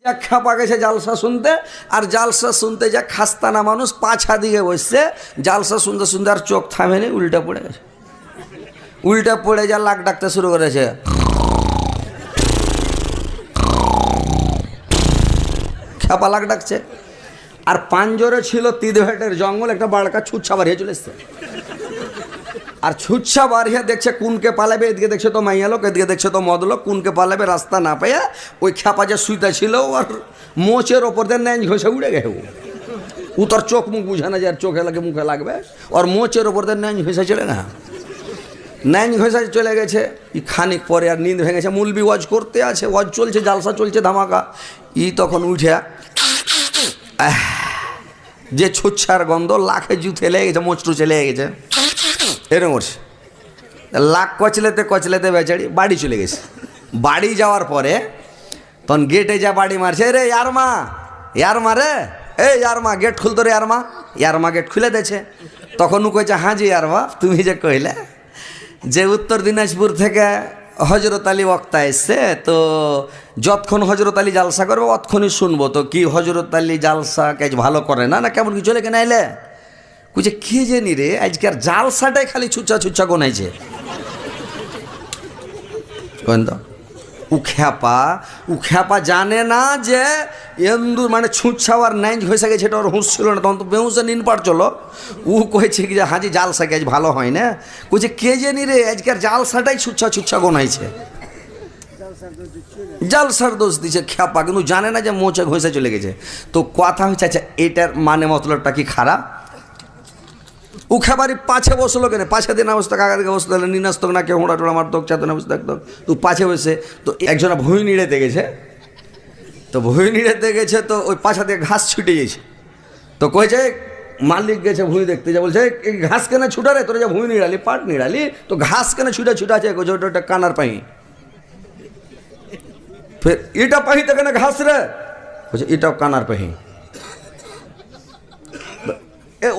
যা খাপা গেছে জালসা শুনতে, আর জালসা শুনতে যা খাস্তানা মানুষ পাছা দিকে বসছে, জালসা শুনতে শুনতে আর চোখ থামেনি, উল্টা পড়ে গেছে। উল্টা পড়ে যা লাখ ডাকতে শুরু করেছে, খেপা লাখ ডাকছে। আর পাঞ্জরে ছিল তিদভেটের জঙ্গল, একটা বাড়কা ছুচ্ছা বাড়িয়ে চলে এসছে। আর ছুচ্ছা বাড়িয়ে দেখছে কোনকে পালাবে, এদিকে দেখছে তো মাইয়া লোক, এদিকে দেখছে তো মদ লোক, কোনকে পালাবে রাস্তা না পেয়ে ওই খেপা যে শুইতে ছিল আর মোচের ওপর দিয়ে ন্যাঞ্জ ঘষে উড়ে গেছে। ও তোর চোখ মুখ বুঝে না যে আর চোখে লাগে মুখে লাগবে, আর মোচের ওপর দিয়ে ন্যাঞ্জ ঘষে চলে না, ন্যাঞ্জ ঘষে চলে গেছে। খানিক পরে আর নিন্দ ভেঙেছে, মুলবি ওয়াজ করতে আছে, ওয়াজ চলছে, জালসা চলছে ধামাকা। তখন উঠে যে ছুচ্ছার গন্ধ, লাখে জুতে লেগে গেছে, মোচটু চলে গেছে, এরকম করছে। লাখ কচলেতে কচলেতে বেচারি বাড়ি চলে গেছে। বাড়ি যাওয়ার পরে তখন গেটে যা বাড়ি মারছে, রে ইয়ারমা, ইয়ারমা রে, এই ইয়ারমা গেট খুলতো রে ইয়ারমা। ইয়ারমা গেট খুলে দিয়েছে। তখন ও কইছে, হ্যাঁ জি ইয়ারমা, তুমি যে কইলে যে উত্তর দিনাজপুর থেকে হজরত আলী বক্তা এসছে, তো যতক্ষণ হজরত আলী জালসা করবে অতক্ষণই শুনবো, তো কি হজরত আলী জালসা কাজ ভালো করে না, না কেমন কি চলে কেন আইলে? কুছে কে জানি রে, আজকের জালসাটাই খালি ছুচ্ছা ছুচ্ছা গোনাইছে। তো উ খ্যাপা জানে না যে এন্দুর মানে ছুঁচ্ছাওয়ার নাইজ হয়ে গেছে, এটা ওর হুঁশ ছিল না, তখন তো বেহুঁসে নিন পার চলো। ও কয়েছে কি যে হাজি জালসা কাজ ভালো হয় না, কুছে কে জানি রে, আজকের জালসাটাই ছুচ্ছা ছুচ্ছা গোনাইছে, জালসার দোষ দিচ্ছে খ্যাপা, কিন্তু জানে না যে মোচে ঘষে চলে গেছে। তো কথা হচ্ছে, আচ্ছা এটার মানে মতলবটা কি খারাপ? ও খাবারই পাছে বসলো কেন, পাছে দিন অবস্থা কাকা দিকে বসতে হলে নিনাস্তক না কেউ হোঁড়া টোড়া মারতক, চাতনা বসে থাকতো, তো পাছে বসে। তো একজনা ভুঁই নিড়েতে গেছে, তো ভুঁই নিড়েতে গেছে, তো ওই পাছা দিয়ে ঘাস ছুটে গেছে। তো কয়েছে মালিক গেছে ভুঁই দেখতে, যা বলছে এই ঘাস কেন ছুটা রে, তোরা যা ভুঁই নিড়ালি পাট নিড়ালি, তো ঘাস কেন ছুটা ছুটা আছে, ওটা কানার পাই, ফের এটা পাহিতে কেন ঘাস রে, বলছে এটাও কানার পাহি,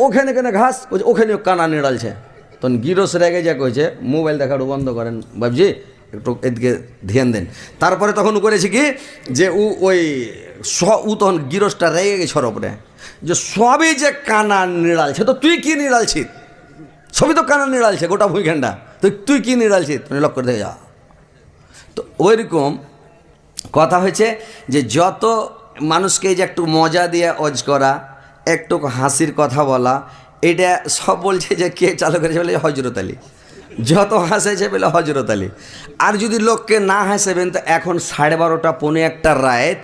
ওখানে কেন ঘাস, ওখানে কানা নিড়ালছে। তখন গিরস রেগে যা কইছে, মোবাইল দেখাটা বন্ধ করেন বাবজি, একটু এদিকে ধ্যান দেন। তারপরে তখন করেছে কি যে ও তখন গিরসটা রেগে গেছে ওর ওপরে, যে সবই যে কানা নিড়ালছে, তো তুই কি নিড়ালছিস, সবই তো কানা নিড়ালছে গোটা ভুইখানটা, তো তুই কি নিড়ালছিস, তুমি লক্ষ্য করে যা। তো ওইরকম কথা হয়েছে যে যত মানুষকে যে একটু মজা দিয়ে অজ করা, একটু হাসির কথা বলা, এটা সব বলছে যে কে চালু করেছে বলে হজরত আলী। যত হাসেছে বলে হজরত আলী। আর যদি লোককে না হাসেবেন, তো এখন 12:30 পৌনে 1টার রাত